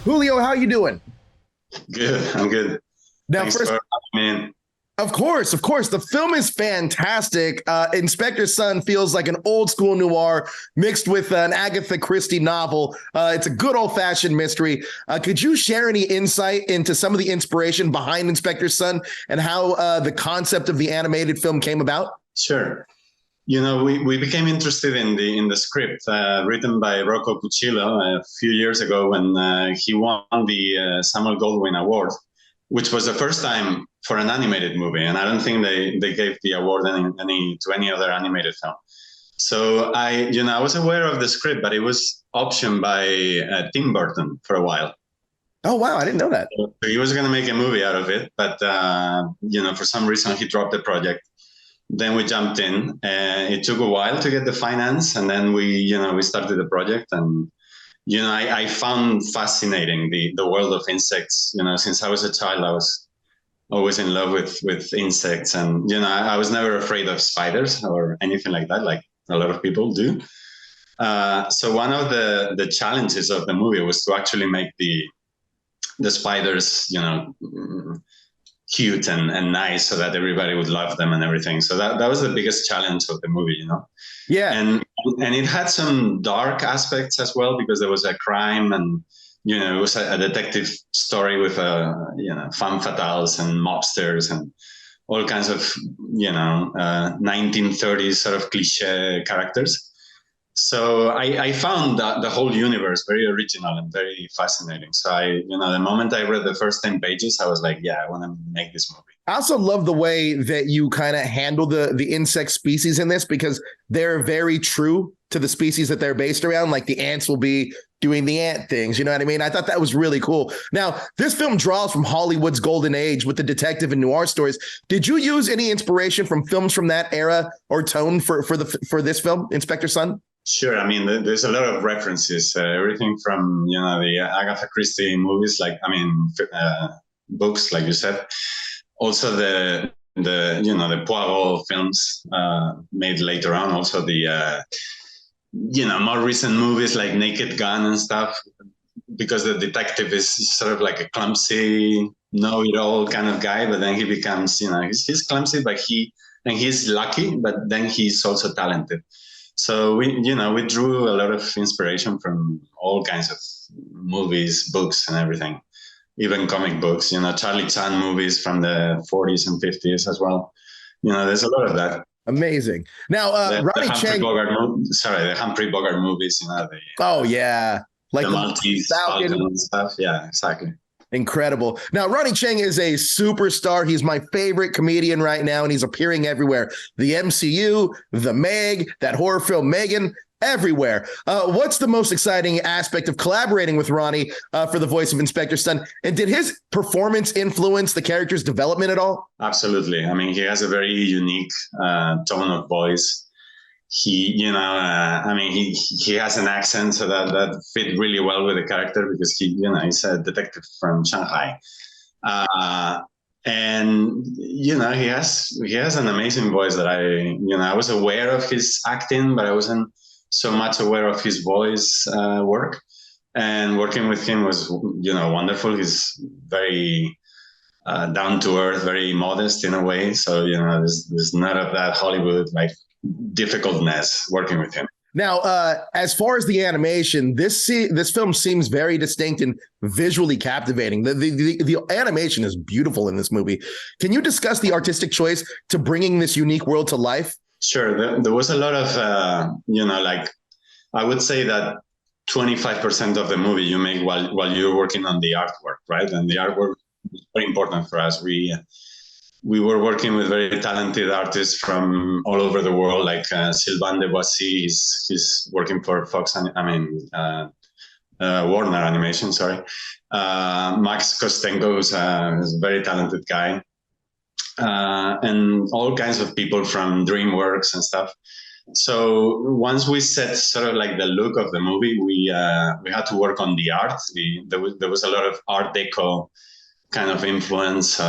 Julio, how you doing? Good. I'm good. Now, Thanks first, for having me in. of course, the film is fantastic. Inspector Sun feels like an old school noir mixed with an Agatha Christie novel. It's a good old fashioned mystery. Could you share any insight into some of the inspiration behind Inspector Sun and how the concept of the animated film came about? Sure. We became interested in the script written by Rocco Puccillo a few years ago when he won the Samuel Goldwyn Award, which was the first time for an animated movie, and I don't think they gave the award to any other animated film. So I was aware of the script, but it was optioned by Tim Burton for a while. Oh, wow. I didn't know that. So he was going to make a movie out of it, but for some reason he dropped the project. Then we jumped in. It took a while to get the finance, and then we started the project. And I found fascinating the world of insects. Since I was a child, I was always in love with insects, and I was never afraid of spiders or anything like that, like a lot of people do. So one of the challenges of the movie was to actually make the spiders, cute and nice so that everybody would love them and everything. So that was the biggest challenge of the movie, Yeah. And it had some dark aspects as well, because there was a crime and, it was a detective story with, femme fatales and mobsters and all kinds of, 1930s sort of cliche characters. So I found the whole universe very original and very fascinating. So the moment I read the first 10 pages, I was like, yeah, I want to make this movie. I also love the way that you kind of handle the insect species in this, because they're very true to the species that they're based around. Like the ants will be doing the ant things. You know what I mean? I thought that was really cool. Now, this film draws from Hollywood's golden age with the detective and noir stories. Did you use any inspiration from films from that era or tone for this film, Inspector Sun? Sure. I mean, there's a lot of references, everything from, the Agatha Christie movies, books, like you said. Also the Poirot films made later on. Also the, more recent movies like Naked Gun and stuff, because the detective is sort of like a clumsy, know-it-all kind of guy, but then he becomes, he's clumsy, but he's lucky, but then he's also talented. So we drew a lot of inspiration from all kinds of movies, books, and everything, even comic books. Charlie Chan movies from the 40s and 50s as well. There's a lot of that. Amazing. Now, Ronny Chieng. The Humphrey Bogart movies. Oh yeah, like the Maltese Falcon and stuff. Yeah, exactly. Incredible. Now, Ronny Chieng is a superstar. He's my favorite comedian right now, and he's appearing everywhere. The MCU, The Meg, that horror film Megan, everywhere. What's the most exciting aspect of collaborating with Ronny for the voice of Inspector Sun? And did his performance influence the character's development at all? Absolutely. I mean, he has a very unique tone of voice. He, he has an accent, so that fit really well with the character, because he's a detective from Shanghai, and he has an amazing voice that I was aware of his acting, but I wasn't so much aware of his voice work. And working with him was wonderful. He's very down to earth, very modest in a way. So there's none of that Hollywood difficultness working with him. Now, as far as the animation, this film seems very distinct and visually captivating. The animation is beautiful in this movie. Can you discuss the artistic choice to bringing this unique world to life? Sure. There was a lot of, I would say that 25% of the movie you make while you're working on the artwork, right? And the artwork is very important for us. We were working with very talented artists from all over the world, like Sylvain Debussy. He's working for Warner Animation, sorry. Max Kostenko, who's a very talented guy. And all kinds of people from DreamWorks and stuff. So once we set sort of like the look of the movie, we had to work on the art. There was a lot of Art Deco kind of influence.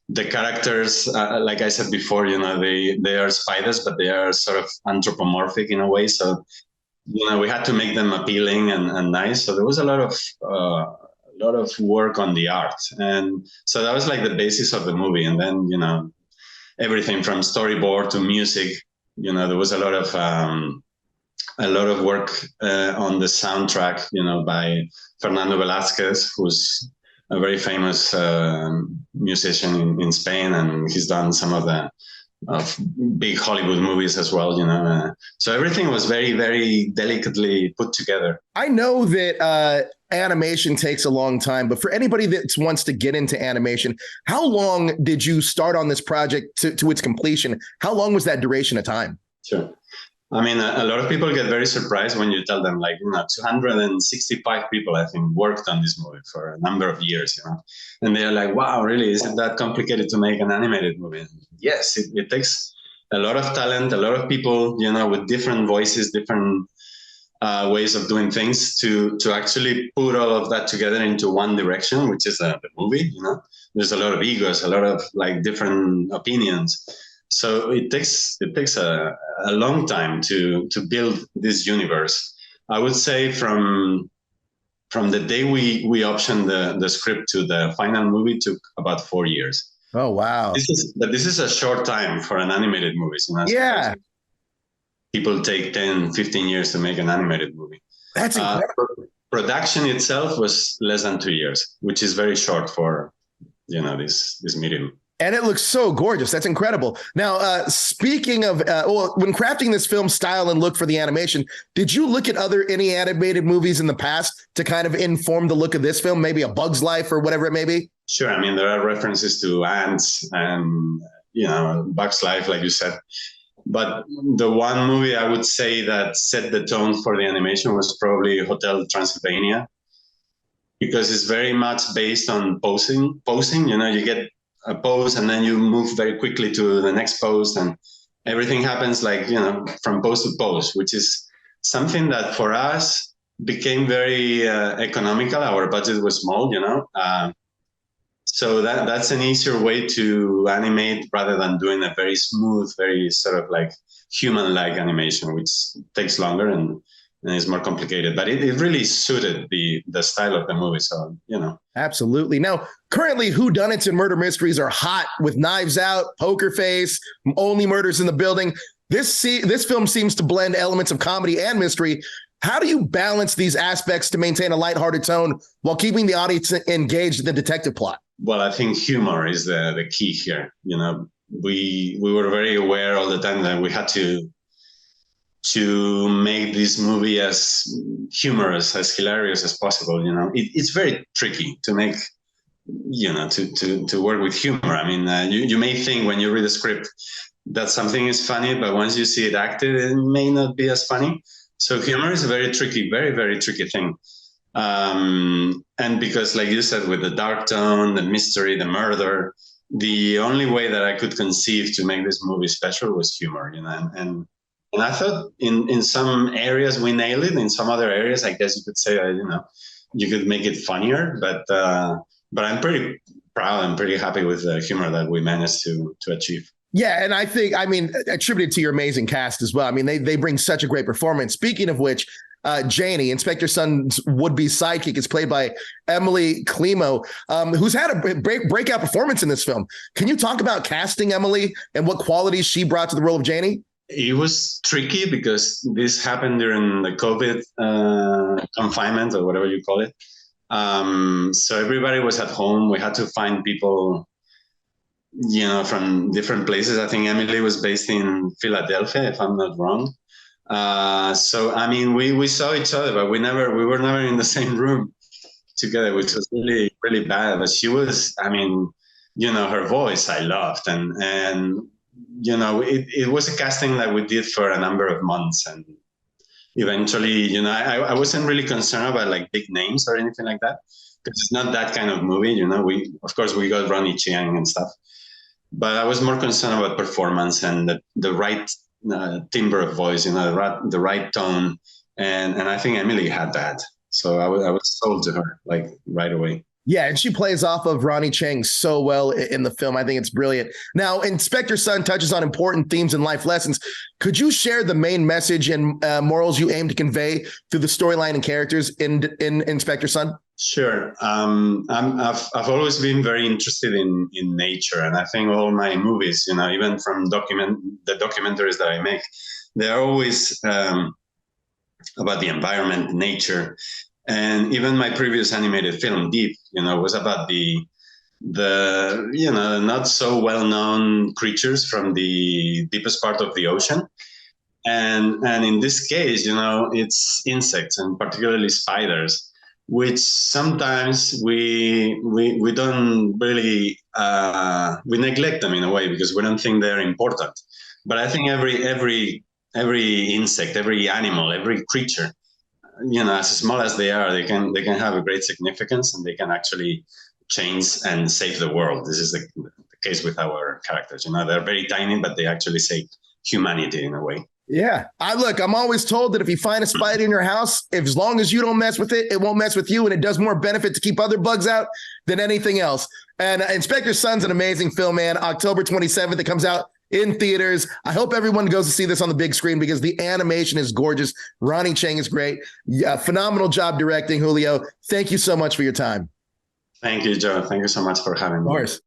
The characters, like I said before, they are spiders, but they are sort of anthropomorphic in a way. So, we had to make them appealing and nice. So there was a lot of lot of work on the art. And so that was like the basis of the movie. And then, everything from storyboard to music, there was a lot of work on the soundtrack, by Fernando Velázquez, who's a very famous musician in Spain, and he's done some of the big Hollywood movies as well, so everything was very, very delicately put together. I know that animation takes a long time, but for anybody that wants to get into animation, how long did you start on this project to its completion? How long was that duration of time? Sure. I mean, a lot of people get very surprised when you tell them, 265 people, I think, worked on this movie for a number of years, and they're like, wow, really? Is it that complicated to make an animated movie? Yes, it takes a lot of talent, a lot of people, with different voices, different ways of doing things to actually put all of that together into one direction, which is the movie. There's a lot of egos, a lot of different opinions. So it takes a long time to build this universe. I would say from the day we optioned the script to the final movie took about 4 years. Oh, wow. This is a short time for an animated movie. Yeah. People take 10, 15 years to make an animated movie. That's incredible. Production itself was less than 2 years, which is very short for, this medium. And it looks so gorgeous. That's incredible. Now, speaking of, when crafting this film's style and look for the animation, did you look at any animated movies in the past to kind of inform the look of this film, maybe A Bug's Life or whatever it may be? Sure. I mean, there are references to ants and, Bug's Life, like you said. But the one movie I would say that set the tone for the animation was probably Hotel Transylvania, because it's very much based on posing. You get a pose and then you move very quickly to the next pose, and everything happens from pose to pose, which is something that for us became very economical. Our budget was small, so that's an easier way to animate rather than doing a very smooth, very sort of human-like animation, which takes longer and is more complicated. But it really suited the style of the movie. So, Absolutely. Now, currently, whodunits and murder mysteries are hot with Knives Out, Poker Face, Only Murders in the Building. This film seems to blend elements of comedy and mystery. How do you balance these aspects to maintain a lighthearted tone while keeping the audience engaged in the detective plot? Well, I think humor is the key here. We were very aware all the time that we had to make this movie as humorous, as hilarious as possible. It's very tricky to make, to work with humor. I mean, you may think when you read a script that something is funny, but once you see it acted, it may not be as funny. So humor is a very tricky, very, very tricky thing. And because, like you said, with the dark tone, the mystery, the murder, the only way that I could conceive to make this movie special was humor, and I thought in some areas we nailed it. In some other areas, I guess you could say, you could make it funnier, but I'm pretty proud and pretty happy with the humor that we managed to achieve. Yeah, and I think, attributed to your amazing cast as well. I mean, they bring such a great performance. Speaking of which, Janie, Inspector Sun's would-be sidekick, is played by Emily Climo, who's had a breakout performance in this film. Can you talk about casting Emily and what qualities she brought to the role of Janie? It was tricky because this happened during the COVID confinement, or whatever you call it. So everybody was at home. We had to find people, from different places. I think Emily was based in Philadelphia, if I'm not wrong. So, I mean, we saw each other, but we were never in the same room together, which was really, really bad. But she was, her voice I loved. And it was a casting that we did for a number of months. And eventually, I wasn't really concerned about big names or anything like that, because it's not that kind of movie. Of course, we got Ronny Chieng and stuff, but I was more concerned about performance and the right timbre of voice, the right tone. And I think Emily had that. So I was sold to her right away. Yeah, and she plays off of Ronnie Chieng so well in the film. I think it's brilliant. Now, Inspector Sun touches on important themes and life lessons. Could you share the main message and morals you aim to convey through the storyline and characters in Inspector Sun? Sure. I've always been very interested in nature, and I think all my movies, even from the documentaries that I make, they're always about the environment, nature, and even my previous animated film, Deep, was about the not so well known creatures from the deepest part of the ocean. And in this case, it's insects, and particularly spiders, which sometimes we don't really we neglect them in a way because we don't think they're important. But I think every insect, every animal, every creature, as small as they are, they can have a great significance, and they can actually change and save the world. This is the case with our characters. They're very tiny, but they actually save humanity in a way. Yeah. I'm always told that if you find a spider in your house, as long as you don't mess with it, it won't mess with you. And it does more benefit to keep other bugs out than anything else. And Inspector Sun's an amazing film, man. October 27th, it comes out in theaters. I hope everyone goes to see this on the big screen because the animation is gorgeous. Ronny Chieng is great. Yeah, phenomenal job directing, Julio. Thank you so much for your time. Thank you, Joe. Thank you so much for having me. Of course.